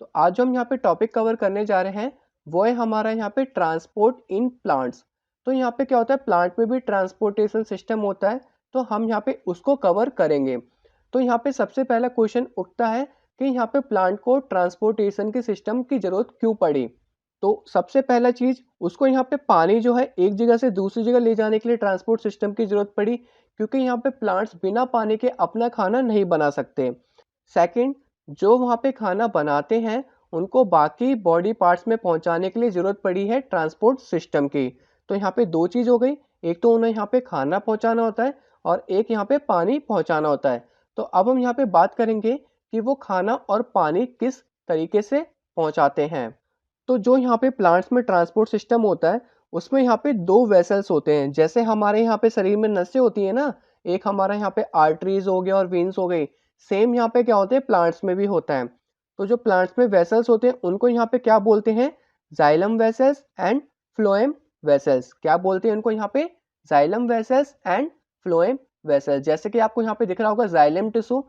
तो आज जो हम यहाँ पे टॉपिक कवर करने जा रहे हैं वो है हमारा यहाँ पे ट्रांसपोर्ट इन प्लांट्स। तो यहाँ पे क्या होता है, प्लांट में भी ट्रांसपोर्टेशन सिस्टम होता है, तो हम यहाँ पे उसको कवर करेंगे। तो यहाँ पे सबसे पहला क्वेश्चन उठता है कि यहाँ पे प्लांट को ट्रांसपोर्टेशन के सिस्टम की जरूरत क्यों पड़ी। तो सबसे पहला चीज, उसको यहाँ पे पानी जो है एक जगह से दूसरी जगह ले जाने के लिए ट्रांसपोर्ट सिस्टम की जरूरत पड़ी, क्योंकि यहाँ पे प्लांट्स बिना पानी के अपना खाना नहीं बना सकते। सेकंड, जो वहाँ पे खाना बनाते हैं उनको बाकी बॉडी पार्ट्स में पहुंचाने के लिए जरूरत पड़ी है ट्रांसपोर्ट सिस्टम की। तो यहाँ पे दो चीज हो गई, एक तो उन्हें यहाँ पे खाना पहुंचाना होता है और एक यहाँ पे पानी पहुंचाना होता है। तो अब हम यहाँ पे बात करेंगे कि वो खाना और पानी किस तरीके से पहुंचाते हैं। तो जो यहाँ पे प्लांट्स में ट्रांसपोर्ट सिस्टम होता है उसमें यहाँ पे दो वेसल्स होते हैं। जैसे हमारे यहाँ पे शरीर में नसें होती है ना, एक हमारा यहाँ पे आर्टरीज हो गया और वेन्स हो गई, सेम यहाँ पे क्या होते हैं, प्लांट्स में भी होता है। तो जो प्लांट्स में वेसल्स होते हैं उनको यहाँ पे क्या बोलते हैं, xylem vessels and phloem vessels. क्या बोलते हैं उनको यहाँ पे, xylem vessels and phloem vessels. जैसे कि आपको यहाँ पे दिख रहा होगा जाइलम टिश्यू,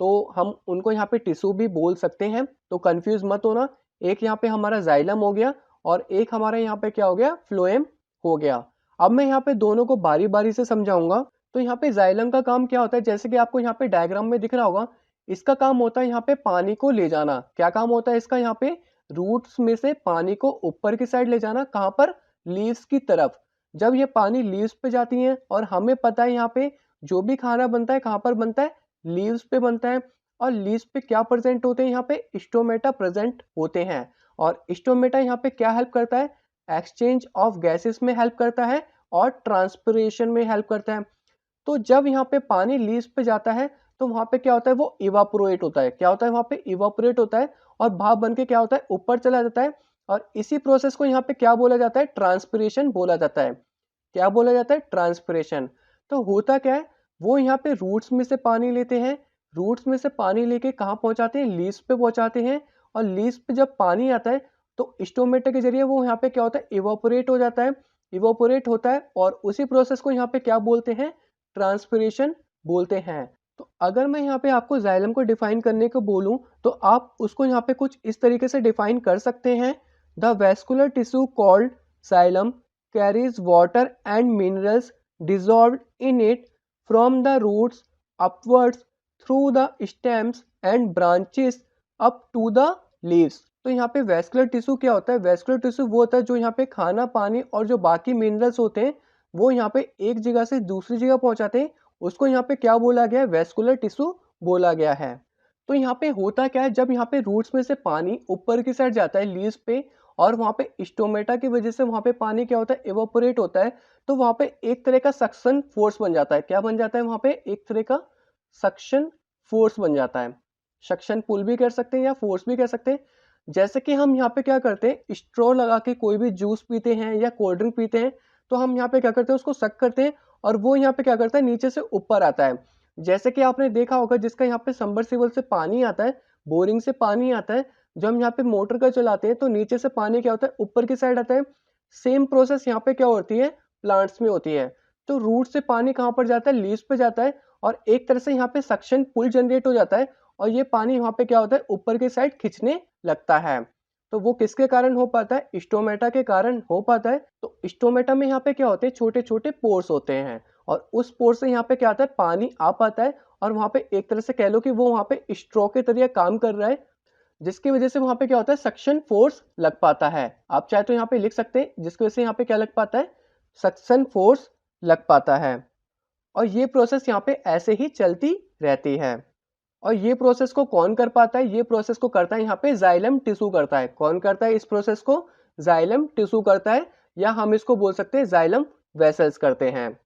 तो हम उनको यहाँ पे टिश्यू भी बोल सकते हैं, तो कंफ्यूज मत होना। एक यहाँ पे हमारा जाइलम हो गया और एक हमारा यहाँ पे क्या हो गया, फ्लोएम हो गया। अब मैं यहाँ पे दोनों को बारी बारी से समझाऊंगा। तो यहाँ पे जाइलम का काम क्या होता है, जैसे कि आपको यहाँ पे डायग्राम में दिख रहा होगा, इसका काम होता है यहाँ पे पानी को ले जाना। क्या काम होता है इसका, यहाँ पे रूट्स में से पानी को ऊपर की साइड ले जाना, कहाँ पर, लीव्स की तरफ। जब ये पानी लीव्स पे जाती है, और हमें पता है यहाँ पे जो भी खाना बनता है कहाँ पर बनता है, लीव्स पे बनता है। और लीव्स पे क्या प्रेजेंट होते हैं, यहाँ पे स्टोमेटा प्रेजेंट होते हैं। और स्टोमेटा यहाँ पे क्या हेल्प करता है, एक्सचेंज ऑफ गैसेस में हेल्प करता है और ट्रांसपिरेशन में हेल्प करता है। तो जब यहाँ पे पानी लीव्स पे जाता है तो वहां पे क्या होता है, वो इवापोरेट होता है। क्या होता है, वहां पे इवापोरेट होता है और भाप बन के क्या होता है, ऊपर चला जाता है। और इसी प्रोसेस को यहाँ पे क्या बोला जाता है, ट्रांसपिरेशन बोला जाता है। क्या बोला जाता है, ट्रांसपिरेशन। तो होता क्या है, वो यहाँ पे रूट्स में से पानी लेते हैं, रूट्स में से पानी लेके कहाँ पहुंचाते हैं, लीव्स पे पहुंचाते हैं। और लीव्स पे जब पानी आता है तो स्टोमेटा के जरिए वो यहाँ पे क्या होता है, इवापोरेट हो जाता है। इवापोरेट होता है और उसी प्रोसेस को यहाँ पे क्या बोलते हैं, ट्रांसपिरेशन बोलते हैं। तो अगर मैं यहाँ पे आपको जाइलम को डिफाइन करने को बोलूं तो आप उसको यहाँ पे कुछ इस तरीके से डिफाइन कर सकते हैं। The vascular tissue called xylem carries water and minerals dissolved in it from the roots upwards through the stems and branches up to the leaves। तो यहाँ पे वेस्कुलर टिश्यू क्या होता है, वेस्कुलर टिश्यू वो होता है जो यहाँ पे खाना, पानी और जो बाकी मिनरल्स होते हैं वो यहाँ पे एक जगह से दूसरी जगह पहुंचाते हैं। उसको यहाँ पे क्या बोला गया है, वेस्कुलर टिश्यू बोला गया है। तो यहाँ पे होता क्या है, जब यहाँ पे रूट्स में से पानी ऊपर की साइड जाता है लीव्स पे, और वहाँ पे स्टोमेटा की वजह से वहाँ पे पानी क्या होता है, इवापोरेट होता है। तो वहाँ पे एक तरह का सक्शन फोर्स बन जाता है। क्या बन जाता है, वहाँ पे एक तरह का सक्शन फोर्स बन जाता है। सक्शन पुल भी कर सकते हैं या फोर्स भी कह सकते हैं। जैसे कि हम यहाँ पे क्या करते हैं, स्ट्रॉ लगा के कोई भी जूस पीते हैं या कोल्ड ड्रिंक पीते हैं, तो हम यहाँ पे क्या करते हैं, उसको सक करते हैं और वो यहाँ पे क्या करता है, नीचे से ऊपर आता है। जैसे कि आपने देखा होगा, जिसका यहाँ पे सबमर्सिबल से पानी आता है, बोरिंग से पानी आता है, जब हम यहाँ पे मोटर का चलाते हैं तो नीचे से पानी क्या होता है, ऊपर की साइड आता है। सेम प्रोसेस यहाँ पे क्या होती है, प्लांट्स में होती है। तो रूट से पानी कहाँ पर जाता है, लीव्स पे जाता है, और एक तरह से यहाँ पे सक्शन पुल जनरेट हो जाता है और ये पानी वहाँ पे क्या होता है, ऊपर की साइड खींचने लगता है। तो वो किसके कारण हो पाता है, स्टोमेटा के कारण हो पाता है। तो स्टोमेटा में यहाँ पे क्या होते हैं, छोटे छोटे पोर्स होते हैं, और उस पोर से यहाँ पे क्या आता है, पानी आ पाता है, और वहाँ पे एक तरह से कह लो कि वो वहाँ पे स्ट्रॉ के तरीके काम कर रहा है, जिसकी वजह से वहाँ पे क्या होता है, सक्शन फोर्स लग पाता है। आप चाहे तो यहाँ पे लिख सकते हैं, जिसकी वजह से यहाँ पे क्या लग पाता है, सक्शन फोर्स लग पाता है। और ये प्रोसेस यहाँ पे ऐसे ही चलती रहती है। और ये प्रोसेस को कौन कर पाता है, ये प्रोसेस को करता है यहाँ पे जाइलम टिश्यू करता है। कौन करता है इस प्रोसेस को, जाइलम टिश्यू करता है, या हम इसको बोल सकते हैं जाइलम वेसल्स करते हैं।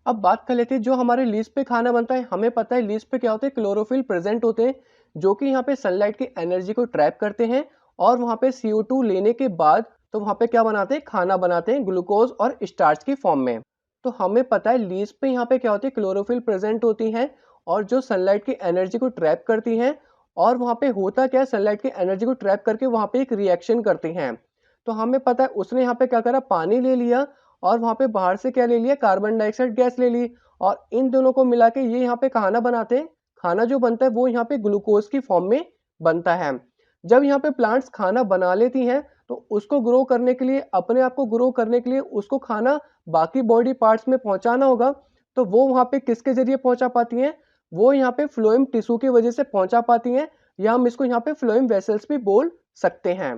अब बात कर लेते हैं, जो हमारे लीव्स पे खाना बनता है, हमें पता है लीव्स पे क्या होते हैं, क्लोरोफिल प्रेजेंट होते हैं, जो कि यहाँ पे सनलाइट की एनर्जी को ट्रैप करते हैं, और वहाँ पे CO2 लेने के बाद तो वहाँ पे क्या बनाते हैं, खाना बनाते हैं ग्लूकोज और स्टार्च की फॉर्म में। तो हमें पता है लीव्स पे यहाँ पे क्या होती है, क्लोरोफिल प्रेजेंट होती है, और जो सनलाइट की एनर्जी को ट्रैप करती हैं। और वहाँ पे होता क्या है, सनलाइट की एनर्जी को ट्रैप करके वहाँ पे एक रिएक्शन करती हैं। तो हमें पता है उसने यहाँ पे क्या करा, पानी ले लिया, और वहाँ पे बाहर से क्या ले लिया, कार्बन डाइऑक्साइड गैस ले ली, और इन दोनों को मिला के ये यहाँ पे खाना बनाते हैं। खाना जो बनता है वो यहाँ पे ग्लूकोज की फॉर्म में बनता है। जब यहाँ पे प्लांट्स खाना बना लेती हैं तो उसको ग्रो करने के लिए, अपने आप को ग्रो करने के लिए उसको खाना बाकी बॉडी पार्ट्स में पहुंचाना होगा। तो वो वहाँ पे किसके जरिए पहुंचा पाती हैं? वो यहाँ पे फ्लोएम टिश्यू की वजह से पहुंचा पाती हैं, या हम इसको यहाँ पे फ्लोएम वेसल्स भी बोल सकते हैं।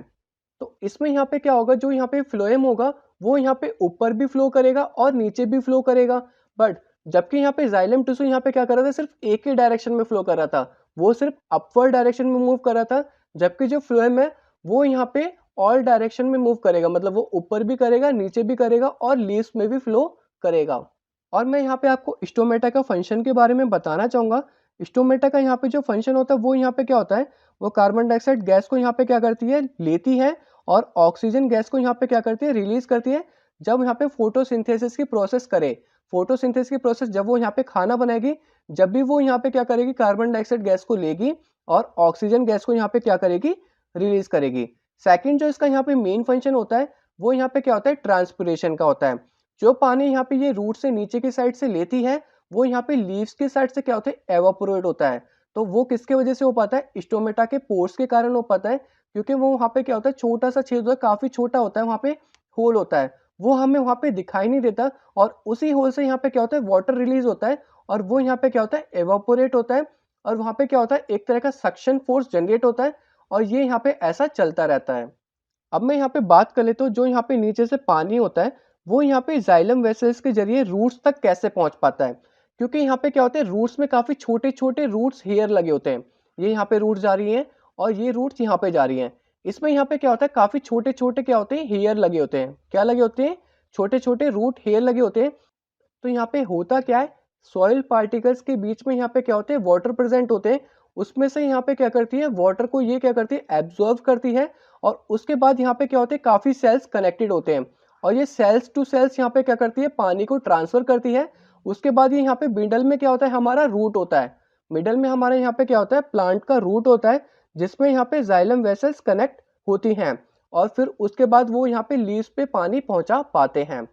तो इसमें यहाँ पे क्या होगा, जो यहाँ पे फ्लोएम होगा वो यहाँ पे ऊपर भी फ्लो करेगा और नीचे भी फ्लो करेगा। बट जबकि यहाँ पे जाइलम टिश्यू यहाँ पे क्या कर रहा था, सिर्फ एक ही डायरेक्शन में फ्लो कर रहा था, वो सिर्फ अपवर्ड डायरेक्शन में मूव कर रहा था। जबकि जो फ्लोएम है वो यहाँ पे ऑल डायरेक्शन में मूव करेगा, मतलब वो ऊपर भी करेगा, नीचे भी करेगा और लीव्स में भी फ्लो करेगा। और मैं यहाँ पे आपको स्टोमेटा का फंक्शन के बारे में बताना चाहूंगा। स्टोमेटा का यहाँ पे जो फंक्शन होता है वो यहाँ पे क्या होता है, वो कार्बन डाइऑक्साइड गैस को यहाँ पे क्या करती है, लेती है, और ऑक्सीजन गैस को यहाँ पे क्या करती है, रिलीज करती है। जब यहाँ पे फोटोसिंथेसिस की प्रोसेस करे, फोटोसिंथेसिस की प्रोसेस जब वो यहाँ पे खाना बनाएगी, जब भी वो यहाँ पे क्या करेगी, कार्बन डाइऑक्साइड गैस को लेगी और ऑक्सीजन गैस को यहाँ पे क्या करेगी, रिलीज करेगी। सेकंड जो इसका यहाँ पे मेन फंक्शन होता है वो यहाँ पे क्या होता है, ट्रांसपिरेशन का होता है। जो पानी यहाँ पे ये रूट से नीचे की साइड से लेती है वो यहाँ पे लीव्स की साइड से क्या होता है, एवापोरेट होता है। तो वो किसके वजह से हो पाता है, स्टोमेटा के पोर्स के कारण हो पाता है, क्योंकि वो वहाँ पे क्या होता है, छोटा सा छेद होता है, काफी छोटा होता है, वहाँ पे होल होता है, वो हमें वहाँ पे दिखाई नहीं देता, और उसी होल से यहाँ पे क्या होता है, वाटर रिलीज होता है, और वो यहाँ पे क्या होता है, एवापोरेट होता है, और वहाँ पे क्या होता है, एक तरह का सक्शन फोर्स जनरेट होता है, और ये यहाँ पे ऐसा चलता रहता है। अब मैं यहाँ पे बात कर लेता हूँ, जो यहाँ पे नीचे से पानी होता है वो यहाँ पे जाइलम वेसल्स के जरिए रूट्स तक कैसे पहुंच पाता है। क्योंकि यहाँ पे क्या होता है, रूट्स में काफी छोटे छोटे रूट्स हेयर लगे होते हैं। ये यहाँ पे रूट्स जा रही हैं और ये रूट्स यहाँ पे जा रही हैं। इसमें यहाँ पे क्या होता है, काफी छोटे छोटे क्या होते हैं, हेयर लगे होते हैं। क्या लगे होते हैं, छोटे छोटे रूट हेयर लगे होते हैं। तो यहाँ पे होता क्या है, सॉइल पार्टिकल्स के बीच में यहाँ पे क्या होते हैं, वाटर प्रेजेंट होते हैं। उसमें से यहाँ पे क्या करती है, वाटर को ये क्या करती है, एब्जॉर्व करती है, और उसके बाद यहाँ पे क्या होते हैं, काफी सेल्स कनेक्टेड होते हैं, और ये सेल्स टू सेल्स यहाँ पे क्या करती है, पानी को ट्रांसफर करती है। उसके बाद ये यहाँ पे मिडल में क्या होता है, हमारा रूट होता है। मिडल में हमारे यहाँ पे क्या होता है, प्लांट का रूट होता है, जिसमें यहाँ पे जाइलम वेसल्स कनेक्ट होती हैं, और फिर उसके बाद वो यहाँ पे लीव्स पे पानी पहुंचा पाते हैं।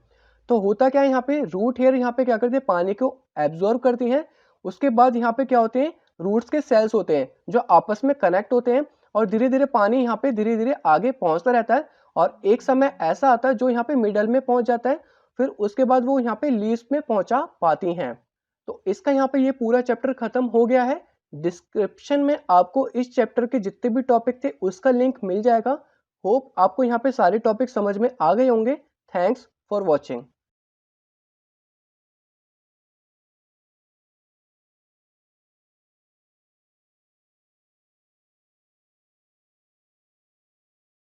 तो होता क्या है, यहाँ पे रूट हेयर यहाँ पे क्या करते हैं, पानी को एब्जॉर्ब करती हैं। उसके बाद यहाँ पे क्या होते हैं, रूट्स के सेल्स होते हैं जो आपस में कनेक्ट होते हैं, और धीरे धीरे पानी यहाँ पे धीरे धीरे आगे पहुंचता रहता है, और एक समय ऐसा आता है जो यहाँ पे मिडल में पहुंच जाता है, फिर उसके बाद वो यहाँ पे लीव्स में पहुंचा पाती हैं। तो इसका यहाँ पे ये पूरा चैप्टर खत्म हो गया है। डिस्क्रिप्शन में आपको इस चैप्टर के जितने भी टॉपिक थे उसका लिंक मिल जाएगा। होप आपको यहाँ पे सारे टॉपिक समझ में आ गए होंगे। Thanks for watching.